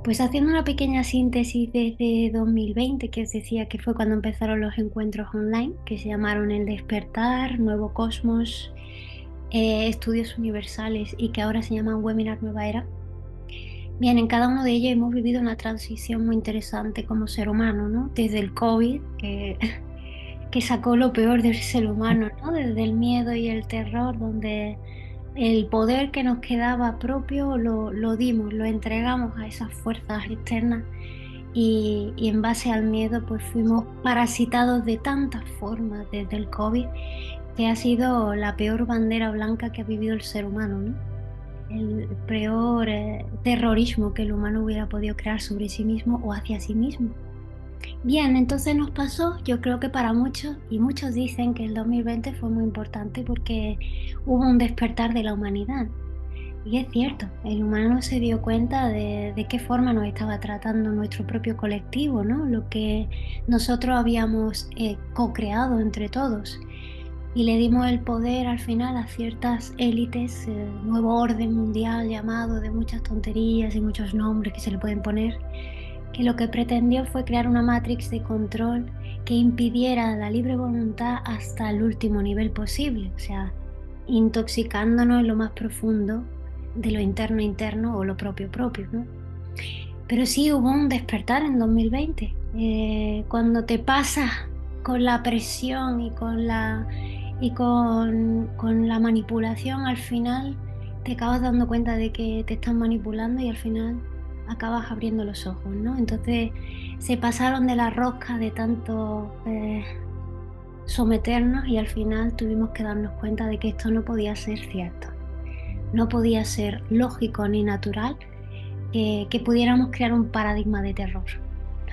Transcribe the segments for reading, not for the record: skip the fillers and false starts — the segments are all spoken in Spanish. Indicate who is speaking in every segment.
Speaker 1: Pues haciendo una pequeña síntesis desde 2020, que os decía que fue cuando empezaron los encuentros online, que se llamaron El Despertar, Nuevo Cosmos, Estudios Universales y que ahora se llaman Webinar Nueva Era. Bien, en cada uno de ellos hemos vivido una transición muy interesante como ser humano, ¿no? Desde el COVID, que sacó lo peor del ser humano, ¿no? Desde el miedo y el terror, donde el poder que nos quedaba propio lo dimos, lo entregamos a esas fuerzas externas y en base al miedo pues fuimos parasitados de tantas formas desde el COVID, que ha sido la peor bandera blanca que ha vivido el ser humano, ¿no? El peor terrorismo que el humano hubiera podido crear sobre sí mismo o hacia sí mismo. Bien, entonces nos pasó, yo creo que para muchos, y muchos dicen que el 2020 fue muy importante porque hubo un despertar de la humanidad. Y es cierto, el humano se dio cuenta de qué forma nos estaba tratando nuestro propio colectivo, ¿no? Lo que nosotros habíamos co-creado entre todos. Y le dimos el poder al final a ciertas élites, nuevo orden mundial llamado de muchas tonterías y muchos nombres que se le pueden poner, que lo que pretendió fue crear una matrix de control que impidiera la libre voluntad hasta el último nivel posible, o sea, intoxicándonos en lo más profundo de lo interno interno o lo propio propio, ¿no? Pero sí hubo un despertar en 2020, cuando te pasas con la presión y con la manipulación, al final te acabas dando cuenta de que te están manipulando y al final acabas abriendo los ojos, ¿no? Entonces se pasaron de la rosca de tanto someternos y al final tuvimos que darnos cuenta de que esto no podía ser cierto, no podía ser lógico ni natural que pudiéramos crear un paradigma de terror.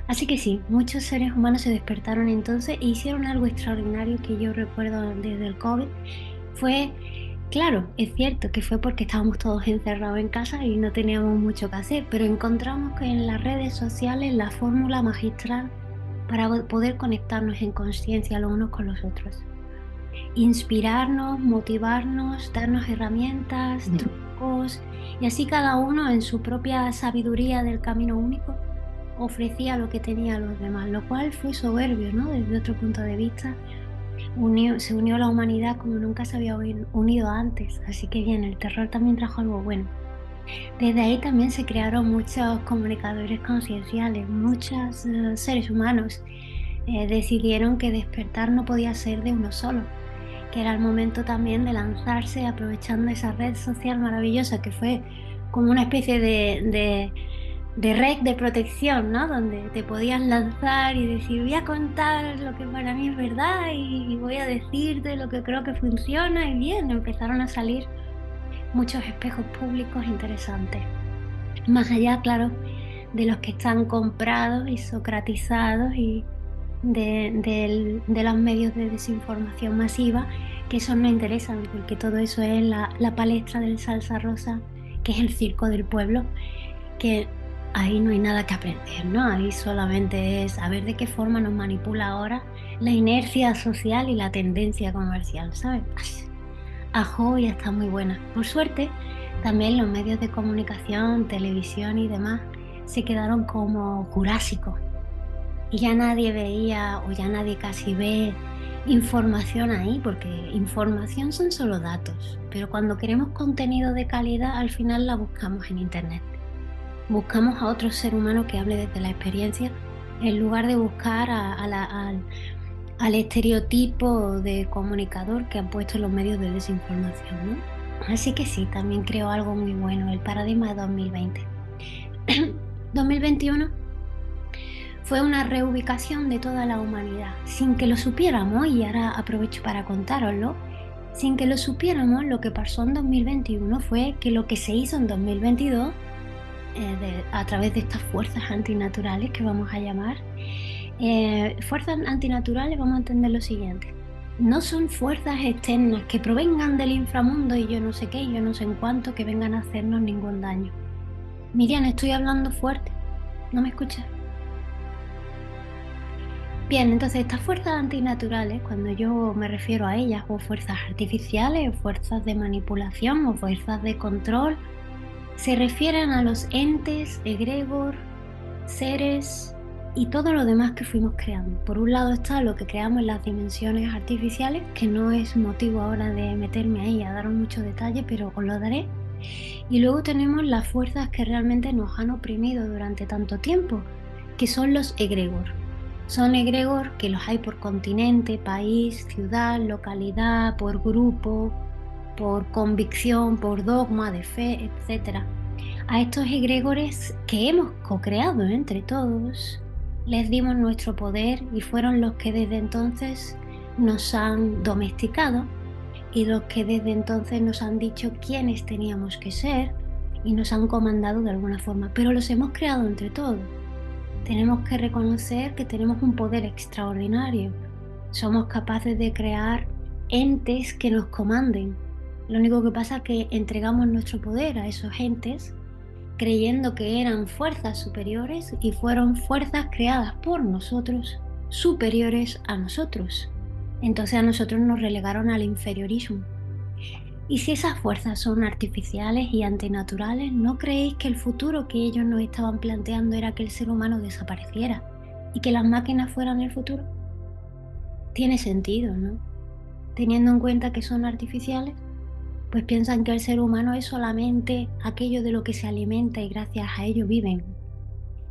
Speaker 1: Así que sí, muchos seres humanos se despertaron entonces e hicieron algo extraordinario que yo recuerdo desde el COVID. Fue, claro, es cierto que fue porque estábamos todos encerrados en casa y no teníamos mucho que hacer, pero encontramos que en las redes sociales la fórmula magistral para poder conectarnos en conciencia los unos con los otros. Inspirarnos, motivarnos, darnos herramientas, trucos, y así cada uno en su propia sabiduría del camino único ofrecía lo que tenía a los demás, lo cual fue soberbio, ¿no? Desde otro punto de vista, se unió la humanidad como nunca se había unido antes, así que bien, el terror también trajo algo bueno. Desde ahí también se crearon muchos comunicadores concienciales, muchos seres humanos decidieron que despertar no podía ser de uno solo, que era el momento también de lanzarse aprovechando esa red social maravillosa que fue como una especie de red de protección, ¿no? Donde te podías lanzar y decir, voy a contar lo que para mí es verdad y voy a decirte lo que creo que funciona y bien, empezaron a salir muchos espejos públicos interesantes. Más allá, claro, de los que están comprados y socratizados y de los medios de desinformación masiva, que eso no interesan, porque todo eso es la palestra del salsa rosa, que es el circo del pueblo, que ahí no hay nada que aprender, ¿no? Ahí solamente es a ver de qué forma nos manipula ahora la inercia social y la tendencia comercial, ¿sabes? Ajo, ya está muy buena. Por suerte, también los medios de comunicación, televisión y demás se quedaron como jurásicos y ya nadie veía o ya nadie casi ve información ahí, porque información son solo datos, pero cuando queremos contenido de calidad al final la buscamos en internet. Buscamos a otro ser humano que hable desde la experiencia en lugar de buscar al estereotipo de comunicador que han puesto los medios de desinformación, ¿no? Así que sí, también creo algo muy bueno, el paradigma de 2020. 2021 fue una reubicación de toda la humanidad, sin que lo supiéramos, y ahora aprovecho para contároslo. Sin que lo supiéramos, lo que pasó en 2021 fue que lo que se hizo en 2022, a través de estas fuerzas antinaturales que vamos a llamar, fuerzas antinaturales, vamos a entender lo siguiente. No son fuerzas externas que provengan del inframundo y yo no sé qué, y yo no sé en cuánto, que vengan a hacernos ningún daño. Miriam, estoy hablando fuerte, ¿no me escuchas? Bien, entonces estas fuerzas antinaturales, cuando yo me refiero a ellas, o fuerzas artificiales, o fuerzas de manipulación, o fuerzas de control, Se refieren a los entes, egregor, seres y todo lo demás que fuimos creando. Por un lado está lo que creamos en las dimensiones artificiales, que no es motivo ahora de meterme ahí a daros muchos detalles, pero os lo daré. Y luego tenemos las fuerzas que realmente nos han oprimido durante tanto tiempo, que son los egregor. Son egregor que los hay por continente, país, ciudad, localidad, por grupo, por convicción, por dogma de fe, etc. A estos egregores que hemos co-creado entre todos, les dimos nuestro poder y fueron los que desde entonces nos han domesticado y los que desde entonces nos han dicho quiénes teníamos que ser y nos han comandado de alguna forma, pero los hemos creado entre todos. Tenemos que reconocer que tenemos un poder extraordinario. Somos capaces de crear entes que nos comanden. Lo único que pasa es que entregamos nuestro poder a esos entes creyendo que eran fuerzas superiores y fueron fuerzas creadas por nosotros, superiores a nosotros. Entonces a nosotros nos relegaron al inferiorismo. Y si esas fuerzas son artificiales y antinaturales, ¿no creéis que el futuro que ellos nos estaban planteando era que el ser humano desapareciera y que las máquinas fueran el futuro? Tiene sentido, ¿no? Teniendo en cuenta que son artificiales, pues piensan que el ser humano es solamente aquello de lo que se alimenta y gracias a ello viven.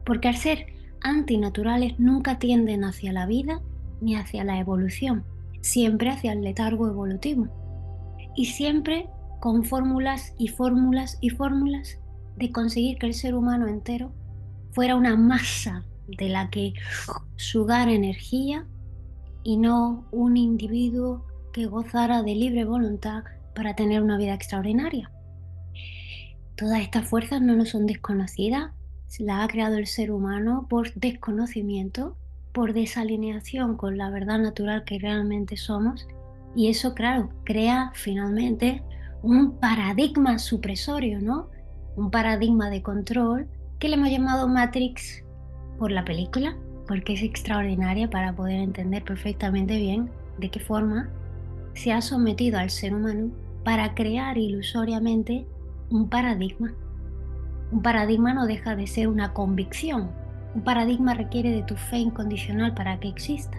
Speaker 1: Porque al ser antinaturales nunca tienden hacia la vida ni hacia la evolución, siempre hacia el letargo evolutivo. Y siempre con fórmulas y fórmulas y fórmulas de conseguir que el ser humano entero fuera una masa de la que sugar energía y no un individuo que gozara de libre voluntad para tener una vida extraordinaria. Todas estas fuerzas no nos son desconocidas, las ha creado el ser humano por desconocimiento, por desalineación con la verdad natural que realmente somos, y eso, claro, crea finalmente un paradigma supresorio, ¿no? Un paradigma de control que le hemos llamado Matrix por la película, porque es extraordinaria para poder entender perfectamente bien de qué forma se ha sometido al ser humano para crear ilusoriamente un paradigma. Un paradigma no deja de ser una convicción. Un paradigma requiere de tu fe incondicional para que exista.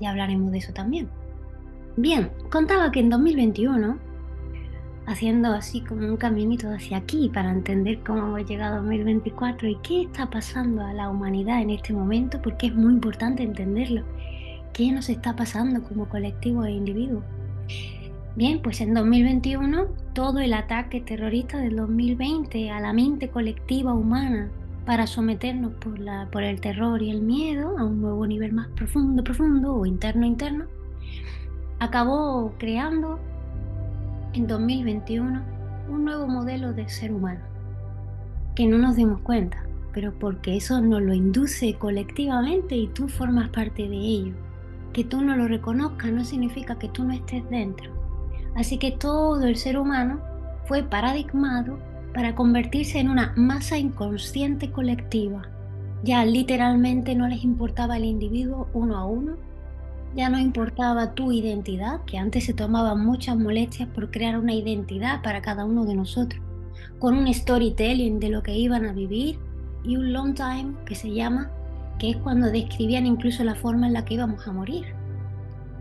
Speaker 1: Ya hablaremos de eso también. Bien, contaba que en 2021, haciendo así como un caminito hacia aquí para entender cómo hemos llegado a 2024 y qué está pasando a la humanidad en este momento, porque es muy importante entenderlo. ¿Qué nos está pasando como colectivo e individuo? Bien, pues en 2021 todo el ataque terrorista del 2020 a la mente colectiva humana para someternos por el terror y el miedo a un nuevo nivel más profundo, profundo o interno, interno, acabó creando en 2021 un nuevo modelo de ser humano, que no nos dimos cuenta, pero porque eso nos lo induce colectivamente y tú formas parte de ello. Que tú no lo reconozcas no significa que tú no estés dentro. Así que todo el ser humano fue paradigmado para convertirse en una masa inconsciente colectiva. Ya literalmente no les importaba el individuo uno a uno, ya no importaba tu identidad, que antes se tomaban muchas molestias por crear una identidad para cada uno de nosotros, con un storytelling de lo que iban a vivir y un long time que se llama, que es cuando describían incluso la forma en la que íbamos a morir.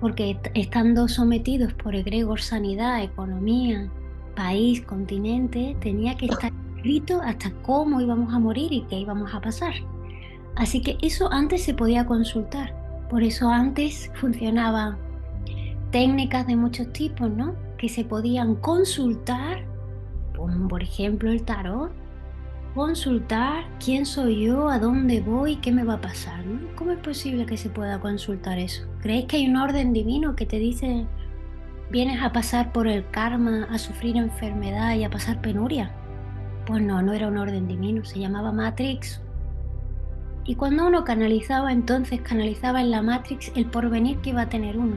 Speaker 1: Porque estando sometidos por egregor sanidad, economía, país, continente, tenía que estar escrito hasta cómo íbamos a morir y qué íbamos a pasar. Así que eso antes se podía consultar. Por eso antes funcionaban técnicas de muchos tipos, ¿no? Que se podían consultar, como por ejemplo el tarot. Consultar quién soy yo, a dónde voy, qué me va a pasar, ¿no? ¿Cómo es posible que se pueda consultar eso? ¿Creéis que hay un orden divino que te dice vienes a pasar por el karma, a sufrir enfermedad y a pasar penuria? Pues no, no era un orden divino, se llamaba Matrix. Y cuando uno canalizaba, entonces canalizaba en la Matrix el porvenir que iba a tener uno,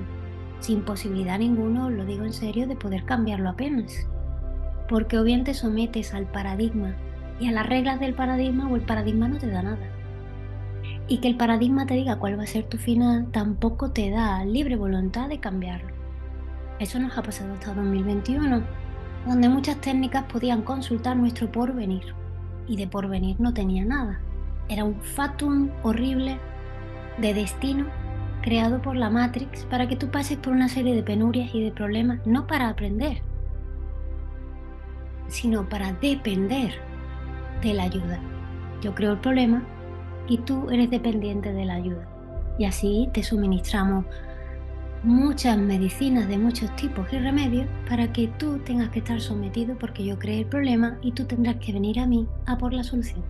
Speaker 1: sin posibilidad ninguno, lo digo en serio, de poder cambiarlo apenas. Porque o bien te sometes al paradigma y a las reglas del paradigma o el paradigma no te da nada. Y que el paradigma te diga cuál va a ser tu final tampoco te da libre voluntad de cambiarlo. Eso nos ha pasado hasta 2021. donde muchas técnicas podían consultar nuestro porvenir, y de porvenir no tenía nada. Era un fatum horrible de destino creado por la Matrix para que tú pases por una serie de penurias y de problemas, no para aprender, sino para depender de la ayuda. Yo creo el problema y tú eres dependiente de la ayuda. Y así te suministramos muchas medicinas de muchos tipos y remedios para que tú tengas que estar sometido porque yo creé el problema y tú tendrás que venir a mí a por la solución.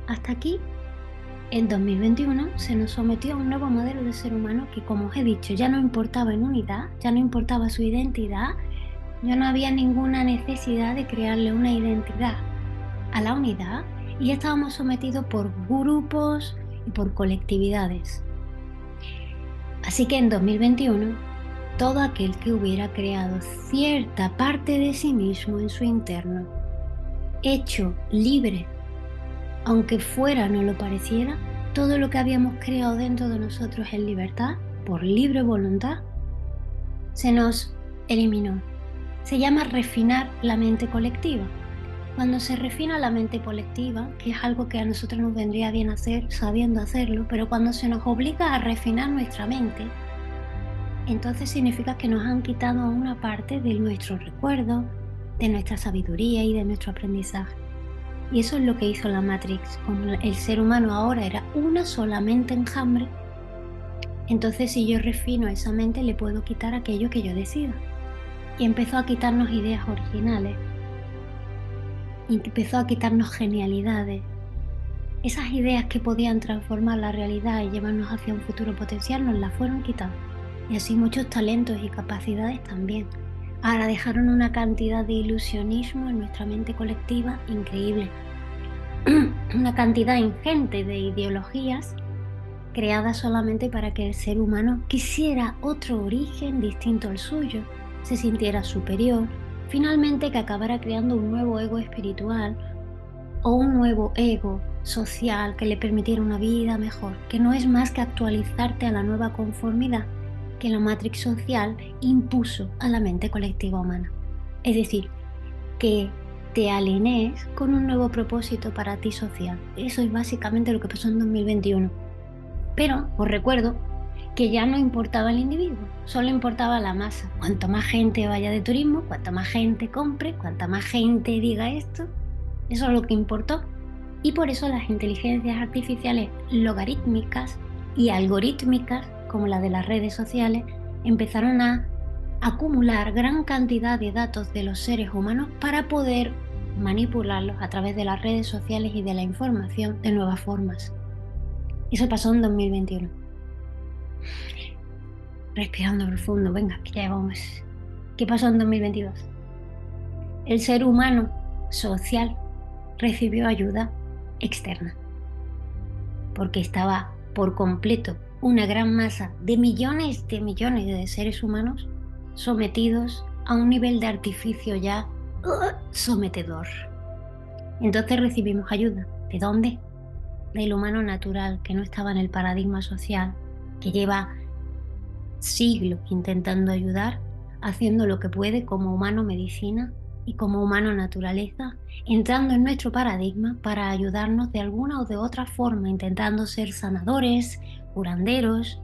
Speaker 1: Hasta aquí, en 2021 se nos sometió a un nuevo modelo de ser humano que, como os he dicho, ya no importaba en unidad, ya no importaba su identidad, ya no había ninguna necesidad de crearle una identidad a la unidad y ya estábamos sometidos por grupos y por colectividades. Así que en 2021, todo aquel que hubiera creado cierta parte de sí mismo en su interno, hecho libre, aunque fuera no lo pareciera, todo lo que habíamos creado dentro de nosotros en libertad, por libre voluntad, se nos eliminó. Se llama refinar la mente colectiva. Cuando se refina la mente colectiva, que es algo que a nosotros nos vendría bien hacer sabiendo hacerlo, pero cuando se nos obliga a refinar nuestra mente, entonces significa que nos han quitado una parte de nuestro recuerdo, de nuestra sabiduría y de nuestro aprendizaje. Y eso es lo que hizo la Matrix. Como el ser humano ahora era una sola mente enjambre, entonces si yo refino esa mente le puedo quitar aquello que yo decida. Y empezó a quitarnos ideas originales, y empezó a quitarnos genialidades. Esas ideas que podían transformar la realidad y llevarnos hacia un futuro potencial nos las fueron quitando. Y así muchos talentos y capacidades también. Ahora dejaron una cantidad de ilusionismo en nuestra mente colectiva increíble. Una cantidad ingente de ideologías creadas solamente para que el ser humano quisiera otro origen distinto al suyo, se sintiera superior, finalmente que acabara creando un nuevo ego espiritual o un nuevo ego social que le permitiera una vida mejor, que no es más que actualizarte a la nueva conformidad que la matrix social impuso a la mente colectiva humana. Es decir, que te alinees con un nuevo propósito para ti social. Eso es básicamente lo que pasó en 2021. Pero os recuerdo que ya no importaba el individuo, solo importaba la masa. Cuanto más gente vaya de turismo, cuanto más gente compre, cuanta más gente diga esto, eso es lo que importó. Y por eso las inteligencias artificiales logarítmicas y algorítmicas, como la de las redes sociales, empezaron a acumular gran cantidad de datos de los seres humanos para poder manipularlos a través de las redes sociales y de la información de nuevas formas. Eso pasó en 2021. Respirando profundo, venga, que ya vamos. ¿Qué pasó en 2022? El ser humano social recibió ayuda externa, porque estaba por completo una gran masa de millones de seres humanos sometidos a un nivel de artificio ya sometedor. Entonces recibimos ayuda. ¿De dónde? Del humano natural, que no estaba en el paradigma social, que lleva siglos intentando ayudar, haciendo lo que puede como humano medicina y como humano naturaleza, entrando en nuestro paradigma para ayudarnos de alguna o de otra forma, intentando ser sanadores, curanderos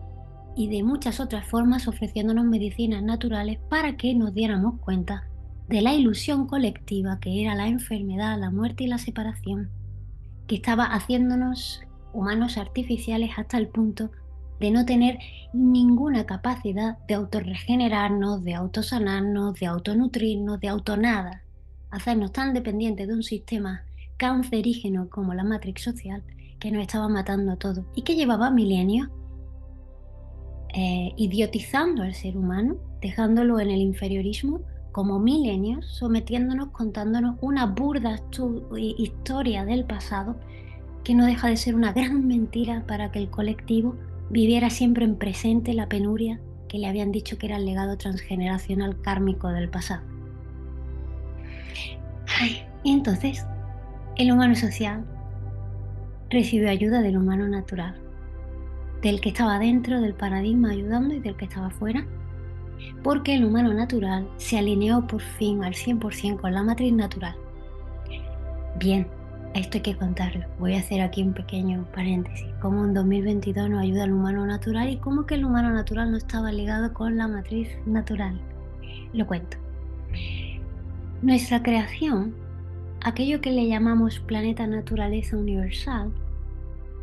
Speaker 1: y de muchas otras formas ofreciéndonos medicinas naturales para que nos diéramos cuenta de la ilusión colectiva que era la enfermedad, la muerte y la separación, que estaba haciéndonos humanos artificiales hasta el punto de no tener ninguna capacidad de autorregenerarnos, de autosanarnos, de autonutrirnos, de autonada, hacernos tan dependientes de un sistema cancerígeno como la matrix social que nos estaba matando a todos y que llevaba milenios idiotizando al ser humano, dejándolo en el inferiorismo como milenios, sometiéndonos, contándonos una burda historia del pasado que no deja de ser una gran mentira para que el colectivo viviera siempre en presente la penuria que le habían dicho que era el legado transgeneracional kármico del pasado. Y entonces, el humano social recibió ayuda del humano natural, del que estaba dentro del paradigma ayudando y del que estaba fuera, porque el humano natural se alineó por fin al 100% con la matriz natural. Bien, esto hay que contarlo. Voy a hacer aquí un pequeño paréntesis. Cómo en 2022 nos ayuda el humano natural y cómo que el humano natural no estaba ligado con la matriz natural. Lo cuento. Nuestra creación, aquello que le llamamos planeta naturaleza universal,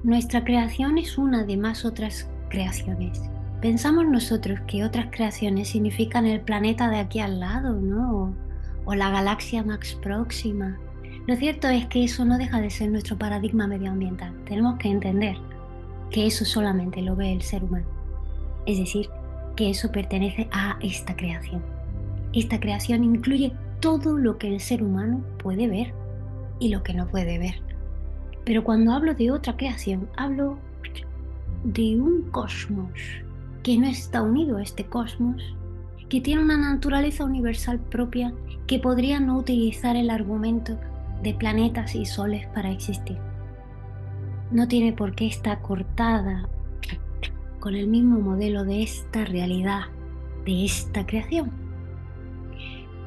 Speaker 1: nuestra creación es una de más otras creaciones. Pensamos nosotros que otras creaciones significan el planeta de aquí al lado, ¿no? O la galaxia más próxima. Lo cierto es que eso no deja de ser nuestro paradigma medioambiental. Tenemos que entender que eso solamente lo ve el ser humano. Es decir, que eso pertenece a esta creación. Esta creación incluye todo lo que el ser humano puede ver y lo que no puede ver. Pero cuando hablo de otra creación, hablo de un cosmos que no está unido a este cosmos, que tiene una naturaleza universal propia, que podría no utilizar el argumento de planetas y soles para existir. No tiene por qué estar cortada con el mismo modelo de esta realidad, de esta creación.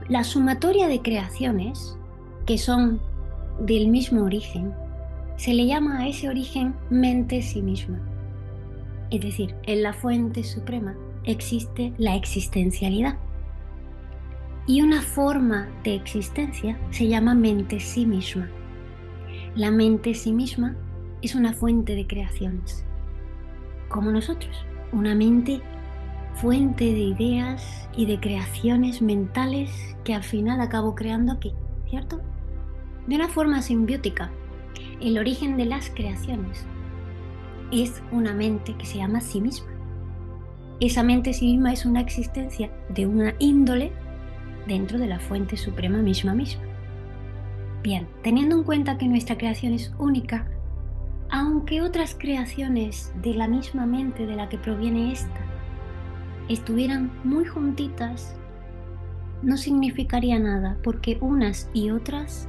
Speaker 1: La sumatoria de creaciones, que son del mismo origen, se le llama a ese origen mente sí misma. Es decir, en la fuente suprema existe la existencialidad. Y una forma de existencia se llama mente sí misma. La mente sí misma es una fuente de creaciones, como nosotros, una mente fuente de ideas y de creaciones mentales que al final acabo creando aquí, ¿cierto? De una forma simbiótica, el origen de las creaciones es una mente que se llama sí misma. Esa mente sí misma es una existencia de una índole dentro de la fuente suprema misma. Bien, teniendo en cuenta que nuestra creación es única, aunque otras creaciones de la misma mente de la que proviene esta estuvieran muy juntitas, no significaría nada, porque unas y otras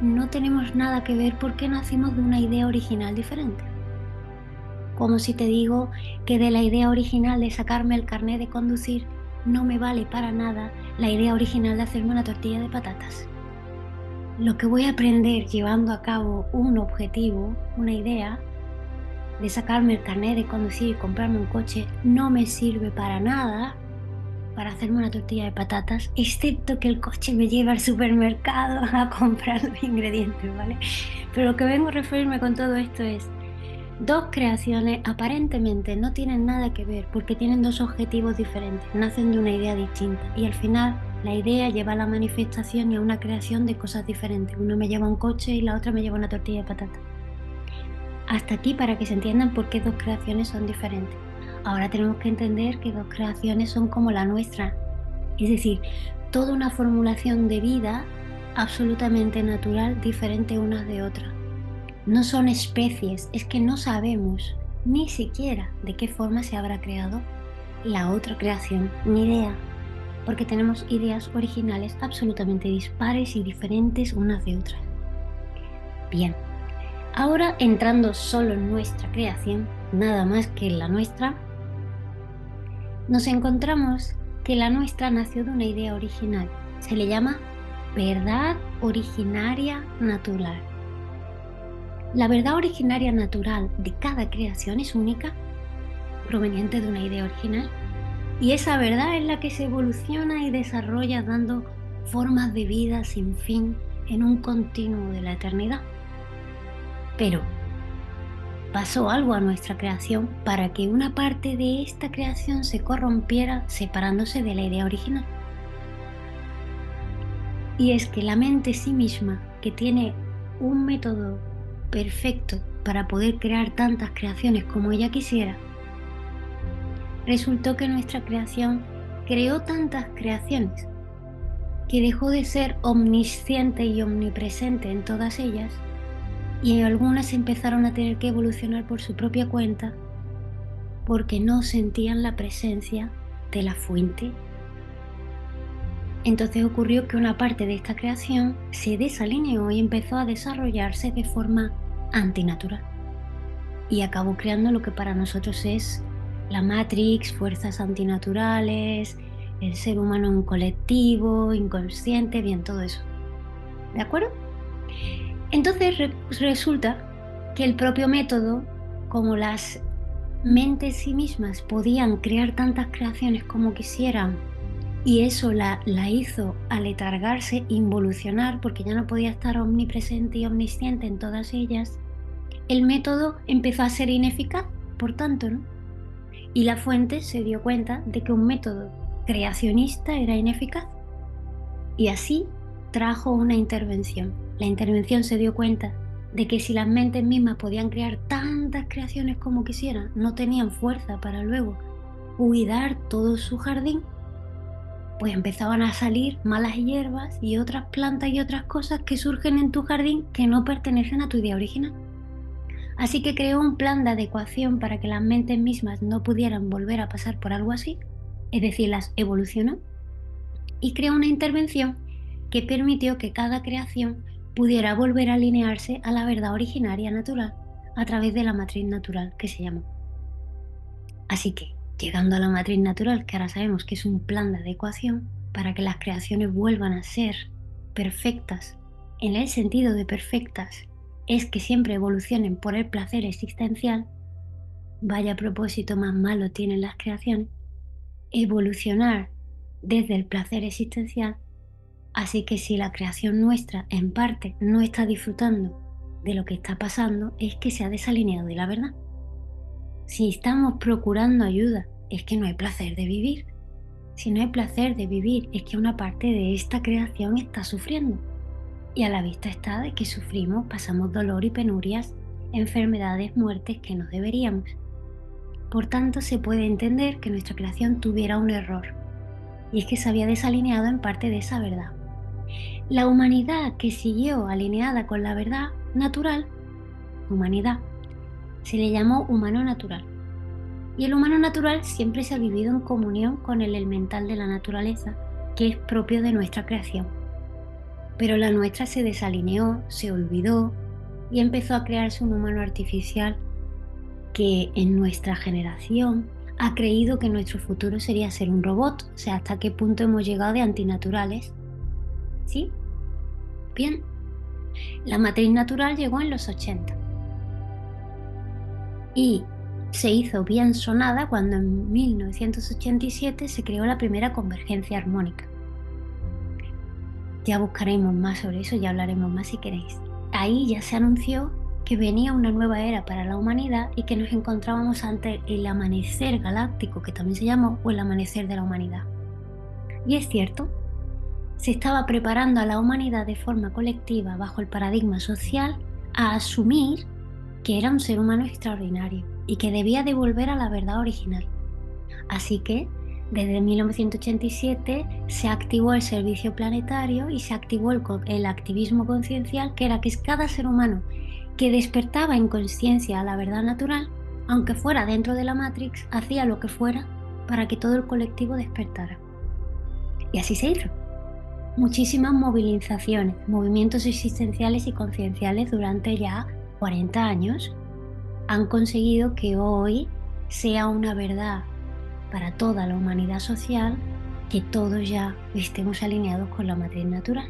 Speaker 1: no tenemos nada que ver porque nacimos de una idea original diferente. Como si te digo que de la idea original de sacarme el carnet de conducir no me vale para nada la idea original de hacerme una tortilla de patatas. Lo que voy a aprender llevando a cabo un objetivo, una idea, de sacarme el carnet de conducir y comprarme un coche, no me sirve para nada para hacerme una tortilla de patatas, excepto que el coche me lleva al supermercado a comprar los ingredientes, ¿vale? Pero lo que vengo a referirme con todo esto es, dos creaciones aparentemente no tienen nada que ver porque tienen dos objetivos diferentes, nacen de una idea distinta y al final la idea lleva a la manifestación y a una creación de cosas diferentes. Uno me lleva un coche y la otra me lleva una tortilla de patata. Hasta aquí para que se entiendan por qué dos creaciones son diferentes. Ahora tenemos que entender que dos creaciones son como la nuestra, es decir, toda una formulación de vida absolutamente natural, diferente unas de otras. No son especies, es que no sabemos ni siquiera de qué forma se habrá creado la otra creación, ni idea, porque tenemos ideas originales absolutamente dispares y diferentes unas de otras. Bien, ahora entrando solo en nuestra creación, nada más que en la nuestra, nos encontramos que la nuestra nació de una idea original. Se le llama verdad originaria natural. La verdad originaria natural de cada creación es única, proveniente de una idea original, y esa verdad es la que se evoluciona y desarrolla dando formas de vida sin fin en un continuo de la eternidad. Pero pasó algo a nuestra creación para que una parte de esta creación se corrompiera separándose de la idea original. Y es que la mente sí misma, que tiene un método perfecto para poder crear tantas creaciones como ella quisiera, resultó que nuestra creación creó tantas creaciones que dejó de ser omnisciente y omnipresente en todas ellas, y algunas empezaron a tener que evolucionar por su propia cuenta porque no sentían la presencia de la fuente. Entonces ocurrió que una parte de esta creación se desalineó y empezó a desarrollarse de forma antinatural y acabó creando lo que para nosotros es la Matrix, fuerzas antinaturales, el ser humano en colectivo, inconsciente, bien, todo eso. ¿De acuerdo? Entonces resulta que el propio método, como las mentes sí mismas podían crear tantas creaciones como quisieran, y eso la hizo aletargarse, involucionar, porque ya no podía estar omnipresente y omnisciente en todas ellas, el método empezó a ser ineficaz, por tanto, ¿no? Y la fuente se dio cuenta de que un método creacionista era ineficaz. Y así trajo una intervención. La intervención se dio cuenta de que si las mentes mismas podían crear tantas creaciones como quisieran, no tenían fuerza para luego cuidar todo su jardín, pues empezaban a salir malas hierbas y otras plantas y otras cosas que surgen en tu jardín que no pertenecen a tu idea original. Así que creó un plan de adecuación para que las mentes mismas no pudieran volver a pasar por algo así, es decir, las evolucionó, y creó una intervención que permitió que cada creación pudiera volver a alinearse a la verdad originaria natural a través de la matriz natural que se llamó. Así que, llegando a la matriz natural, que ahora sabemos que es un plan de adecuación para que las creaciones vuelvan a ser perfectas, en el sentido de perfectas, es que siempre evolucionen por el placer existencial. Vaya propósito más malo tienen las creaciones, evolucionar desde el placer existencial. Así que si la creación nuestra en parte no está disfrutando de lo que está pasando, es que se ha desalineado de la verdad. Si estamos procurando ayuda, es que no hay placer de vivir. Si no hay placer de vivir, es que una parte de esta creación está sufriendo. Y a la vista está de que sufrimos, pasamos dolor y penurias, enfermedades, muertes que no deberíamos. Por tanto, se puede entender que nuestra creación tuviera un error, y es que se había desalineado en parte de esa verdad. La humanidad que siguió alineada con la verdad natural, humanidad, se le llamó humano natural. Y el humano natural siempre se ha vivido en comunión con el elemental de la naturaleza, que es propio de nuestra creación. Pero la nuestra se desalineó, se olvidó y empezó a crearse un humano artificial que en nuestra generación ha creído que nuestro futuro sería ser un robot. O sea, ¿hasta qué punto hemos llegado de antinaturales? ¿Sí? Bien. La matriz natural llegó en los 80 y se hizo bien sonada cuando en 1987 se creó la primera convergencia armónica. Ya buscaremos más sobre eso, ya hablaremos más si queréis. Ahí ya se anunció que venía una nueva era para la humanidad y que nos encontrábamos ante el amanecer galáctico, que también se llamó, o el amanecer de la humanidad. Y es cierto, se estaba preparando a la humanidad de forma colectiva bajo el paradigma social a asumir que era un ser humano extraordinario y que debía devolver a la verdad original. Así que, desde 1987 se activó el servicio planetario y se activó el activismo conciencial, que era que cada ser humano que despertaba en conciencia a la verdad natural, aunque fuera dentro de la Matrix, hacía lo que fuera para que todo el colectivo despertara. Y así se hizo. Muchísimas movilizaciones, movimientos existenciales y concienciales durante ya 40 años han conseguido que hoy sea una verdad para toda la humanidad social que todos ya estemos alineados con la matriz natural.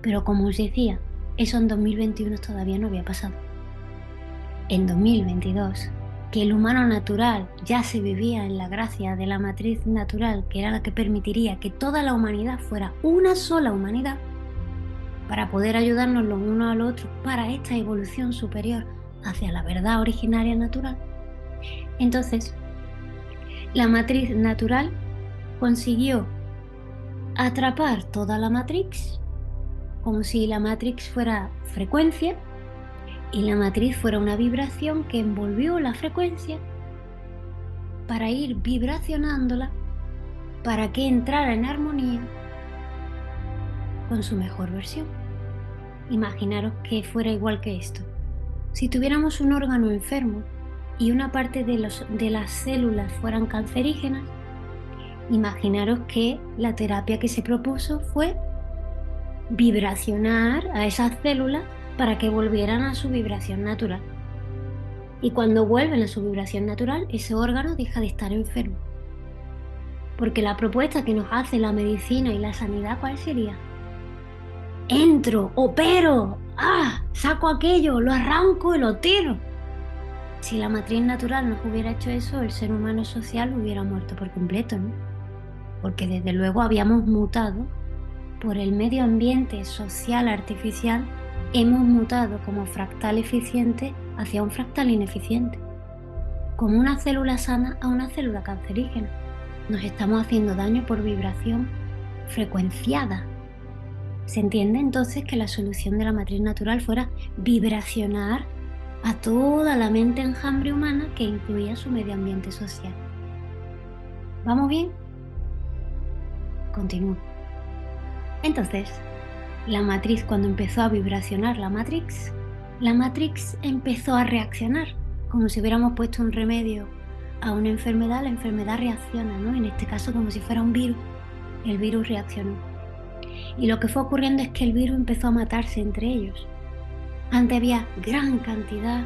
Speaker 1: Pero como os decía, eso en 2021 todavía no había pasado. En 2022, que el humano natural ya se vivía en la gracia de la matriz natural, que era la que permitiría que toda la humanidad fuera una sola humanidad, para poder ayudarnos los unos al otro para esta evolución superior hacia la verdad originaria natural. Entonces, la matriz natural consiguió atrapar toda la matrix, como si la matrix fuera frecuencia y la matriz fuera una vibración que envolvió la frecuencia para ir vibracionándola para que entrara en armonía con su mejor versión. Imaginaros que fuera igual que esto. Si tuviéramos un órgano enfermo y una parte de las células fueran cancerígenas, imaginaros que la terapia que se propuso fue vibracionar a esas células para que volvieran a su vibración natural. Y cuando vuelven a su vibración natural, ese órgano deja de estar enfermo. Porque la propuesta que nos hace la medicina y la sanidad, ¿cuál sería? Entro, opero, saco aquello, lo arranco y lo tiro. Si la matriz natural nos hubiera hecho eso, el ser humano social hubiera muerto por completo, ¿no? Porque desde luego habíamos mutado por el medio ambiente social artificial, hemos mutado como fractal eficiente hacia un fractal ineficiente, como una célula sana a una célula cancerígena. Nos estamos haciendo daño por vibración frecuenciada. ¿Se entiende entonces que la solución de la matriz natural fuera vibracionar a toda la mente enjambre humana que incluía su medio ambiente social? ¿Vamos bien? Continúo. Entonces, la matriz, cuando empezó a vibracionar la Matrix empezó a reaccionar, como si hubiéramos puesto un remedio a una enfermedad, la enfermedad reacciona, ¿no? En este caso como si fuera un virus, el virus reaccionó. Y lo que fue ocurriendo es que el virus empezó a matarse entre ellos. Antes había gran cantidad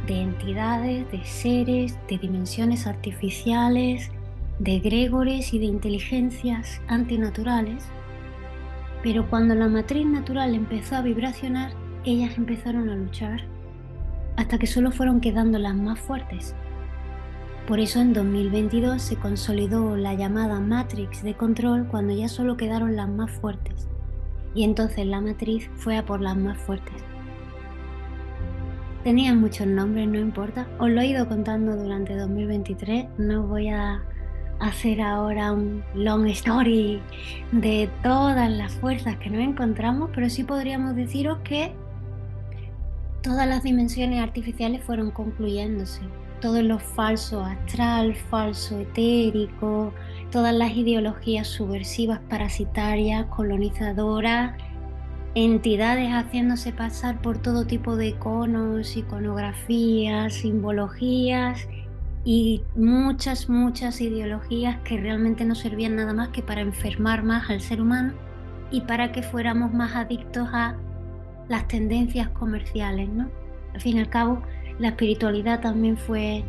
Speaker 1: de entidades, de seres, de dimensiones artificiales, de egregores y de inteligencias antinaturales. Pero cuando la matriz natural empezó a vibracionar, ellas empezaron a luchar, hasta que solo fueron quedando las más fuertes. Por eso en 2022 se consolidó la llamada Matrix de control cuando ya solo quedaron las más fuertes. Y entonces la matriz fue a por las más fuertes. Tenían muchos nombres, no importa. Os lo he ido contando durante 2023. No voy a hacer ahora un long story de todas las fuerzas que nos encontramos, pero sí podríamos deciros que todas las dimensiones artificiales fueron concluyéndose. Todo lo falso astral, falso etérico, todas las ideologías subversivas, parasitarias, colonizadoras, entidades haciéndose pasar por todo tipo de iconos, iconografías, simbologías y muchas ideologías que realmente no servían nada más que para enfermar más al ser humano y para que fuéramos más adictos a las tendencias comerciales, ¿no? Al fin y al cabo, la espiritualidad también fue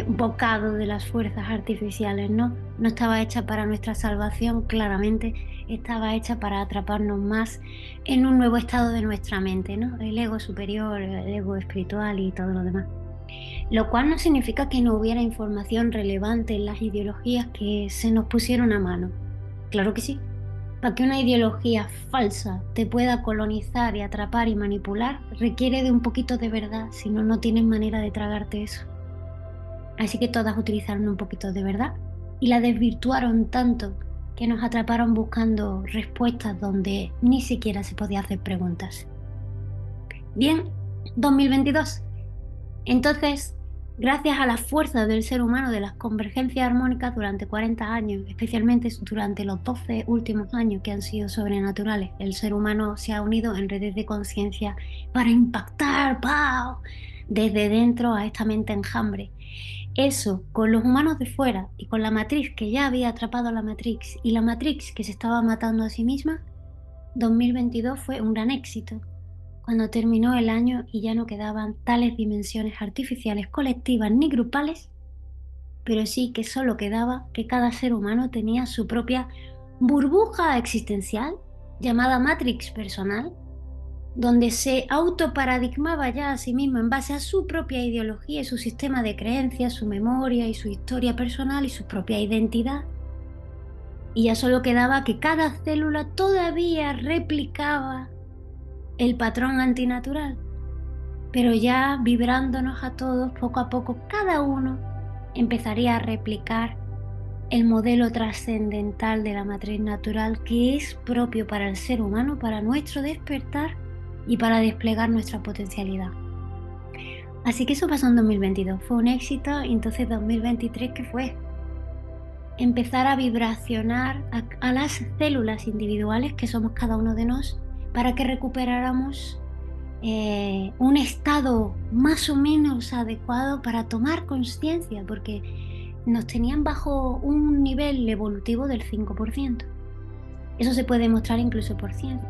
Speaker 1: bocado de las fuerzas artificiales, ¿no? No estaba hecha para nuestra salvación, claramente estaba hecha para atraparnos más en un nuevo estado de nuestra mente, ¿no? El ego superior, el ego espiritual y todo lo demás. Lo cual no significa que no hubiera información relevante en las ideologías que se nos pusieron a mano. Claro que sí. Para que una ideología falsa te pueda colonizar y atrapar y manipular, requiere de un poquito de verdad, si no, no tienes manera de tragarte eso. Así que todas utilizaron un poquito de verdad y la desvirtuaron tanto que nos atraparon buscando respuestas donde ni siquiera se podía hacer preguntas. Bien, 2022. Entonces, gracias a la fuerza del ser humano de las convergencias armónicas durante 40 años, especialmente durante los 12 últimos años que han sido sobrenaturales, el ser humano se ha unido en redes de conciencia para impactar, ¡pau!, desde dentro a esta mente enjambre. Eso, con los humanos de fuera y con la matriz que ya había atrapado a la matrix y la matrix que se estaba matando a sí misma, 2022 fue un gran éxito. Cuando terminó el año y ya no quedaban tales dimensiones artificiales colectivas ni grupales, pero sí que solo quedaba que cada ser humano tenía su propia burbuja existencial, llamada Matrix personal, donde se autoparadigmaba ya a sí mismo en base a su propia ideología y su sistema de creencias, su memoria y su historia personal y su propia identidad. Y ya solo quedaba que cada célula todavía replicaba el patrón antinatural, pero ya vibrándonos a todos poco a poco, cada uno empezaría a replicar el modelo trascendental de la matriz natural que es propio para el ser humano, para nuestro despertar y para desplegar nuestra potencialidad. Así que eso pasó en 2022, fue un éxito. Y entonces 2023, ¿qué fue? Empezar a vibracionar a las células individuales que somos cada uno de nosotros para que recuperáramos un estado más o menos adecuado para tomar conciencia, porque nos tenían bajo un nivel evolutivo del 5%. Eso se puede demostrar incluso por ciencia.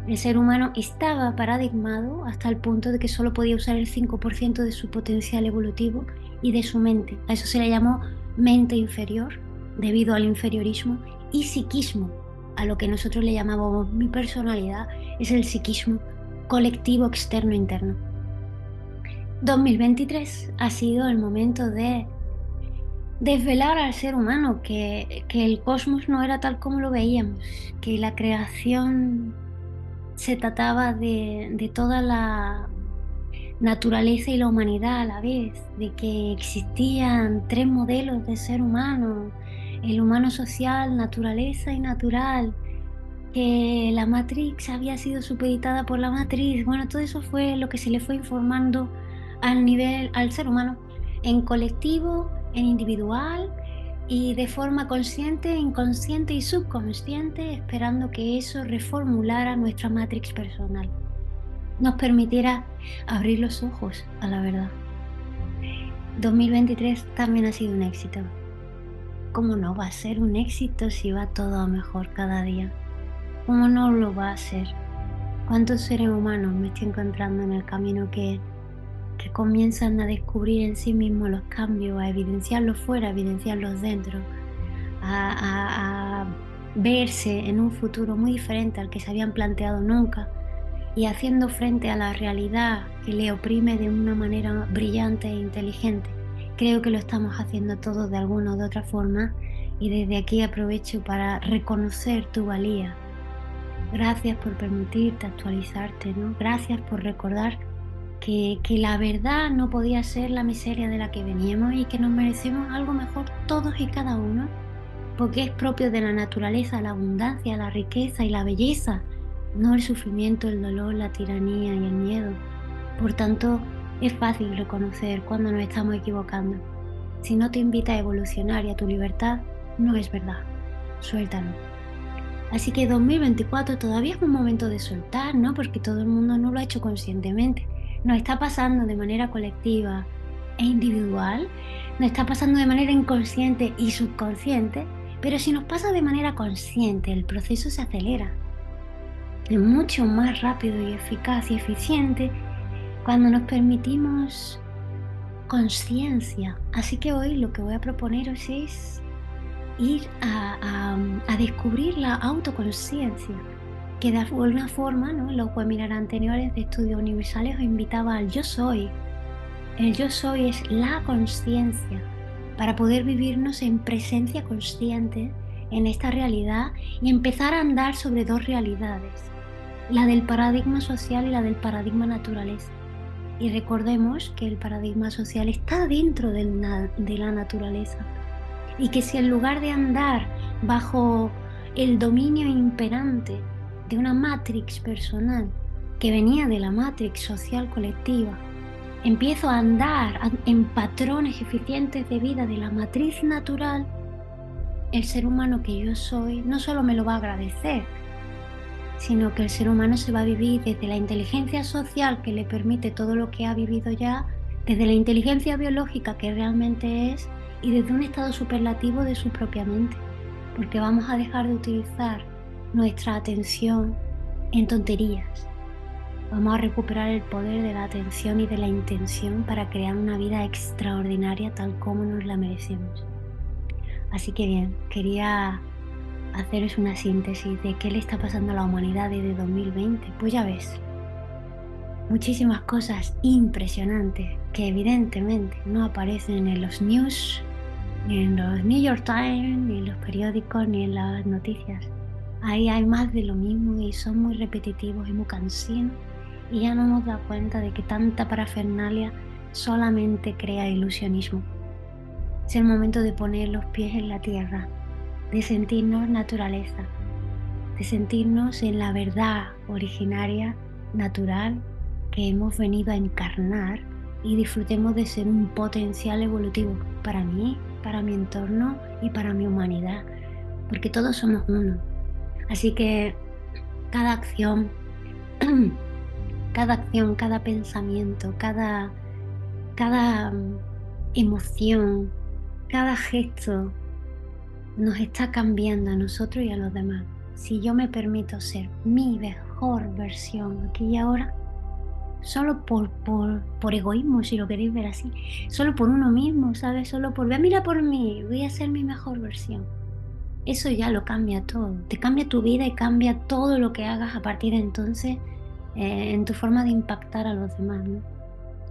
Speaker 1: El ser humano estaba paradigmado hasta el punto de que solo podía usar el 5% de su potencial evolutivo y de su mente. A eso se le llamó mente inferior. debido al inferiorismo, y psiquismo, a lo que nosotros le llamamos mi personalidad, es el psiquismo colectivo externo-interno. 2023 ha sido el momento de desvelar al ser humano que el cosmos no era tal como lo veíamos, que la creación se trataba de toda la naturaleza y la humanidad a la vez, de que existían tres modelos de ser humano, el humano social, naturaleza y natural, que la Matrix había sido supeditada por la matriz. Bueno, todo eso fue lo que se le fue informando al ser humano, en colectivo, en individual y de forma consciente, inconsciente y subconsciente, esperando que eso reformulara nuestra Matrix personal, nos permitiera abrir los ojos a la verdad. 2023 también ha sido un éxito. ¿Cómo no va a ser un éxito si va todo a mejor cada día? ¿Cómo no lo va a ser? ¿Cuántos seres humanos me estoy encontrando en el camino que comienzan a descubrir en sí mismos los cambios, a evidenciarlos fuera, a evidenciarlos dentro, a verse en un futuro muy diferente al que se habían planteado nunca y haciendo frente a la realidad que le oprime de una manera brillante e inteligente? Creo que lo estamos haciendo todos de alguna o de otra forma y desde aquí aprovecho para reconocer tu valía. Gracias por permitirte actualizarte, ¿no? Gracias por recordar que la verdad no podía ser la miseria de la que veníamos y que nos merecemos algo mejor todos y cada uno, porque es propio de la naturaleza la abundancia, la riqueza y la belleza, no el sufrimiento, el dolor, la tiranía y el miedo. Por tanto, es fácil reconocer cuando nos estamos equivocando. Si no te invita a evolucionar y a tu libertad, no es verdad. Suéltalo. Así que 2024 todavía es un momento de soltar, ¿no? Porque todo el mundo no lo ha hecho conscientemente. Nos está pasando de manera colectiva e individual, nos está pasando de manera inconsciente y subconsciente, pero si nos pasa de manera consciente, el proceso se acelera. Es mucho más rápido y eficaz y eficiente cuando nos permitimos conciencia. Así que hoy lo que voy a proponeros es ir a descubrir la autoconciencia, que de alguna forma, ¿no? En los webinars anteriores de Estudios Universales os invitaba al yo soy. El yo soy es la conciencia para poder vivirnos en presencia consciente en esta realidad y empezar a andar sobre dos realidades, la del paradigma social y la del paradigma naturaleza. Y recordemos que el paradigma social está dentro de la naturaleza y que si en lugar de andar bajo el dominio imperante de una matrix personal que venía de la matrix social colectiva, empiezo a andar en patrones eficientes de vida de la matriz natural, el ser humano que yo soy no solo me lo va a agradecer, sino que el ser humano se va a vivir desde la inteligencia social que le permite todo lo que ha vivido ya, desde la inteligencia biológica que realmente es y desde un estado superlativo de su propia mente, porque vamos a dejar de utilizar nuestra atención en tonterías. Vamos a recuperar el poder de la atención y de la intención para crear una vida extraordinaria tal como nos la merecemos. Así que bien, quería haceros una síntesis de qué le está pasando a la humanidad desde 2020. Pues ya ves, muchísimas cosas impresionantes que evidentemente no aparecen en los news, ni en los New York Times, ni en los periódicos, ni en las noticias. Ahí hay más de lo mismo y son muy repetitivos y muy cansinos y ya no nos da cuenta de que tanta parafernalia solamente crea ilusionismo. Es el momento de poner los pies en la tierra, de sentirnos naturaleza, de sentirnos en la verdad originaria, natural, que hemos venido a encarnar y disfrutemos de ser un potencial evolutivo para mí, para mi entorno y para mi humanidad, porque todos somos uno. Así que cada acción, cada pensamiento, cada emoción, cada gesto nos está cambiando a nosotros y a los demás. Si yo me permito ser mi mejor versión aquí y ahora, solo por egoísmo, si lo queréis ver así, solo por uno mismo, ¿sabes? Solo por, mira por mí, voy a ser mi mejor versión. Eso ya lo cambia todo, te cambia tu vida y cambia todo lo que hagas a partir de entonces en tu forma de impactar a los demás, ¿no?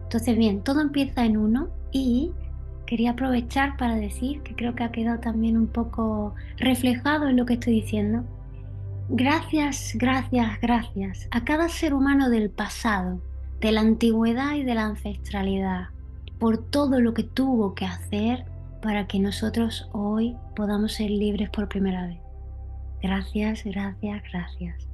Speaker 1: Entonces, bien, todo empieza en uno y quería aprovechar para decir, que creo que ha quedado también un poco reflejado en lo que estoy diciendo. Gracias, gracias, gracias a cada ser humano del pasado, de la antigüedad y de la ancestralidad, por todo lo que tuvo que hacer para que nosotros hoy podamos ser libres por primera vez. Gracias, gracias, gracias.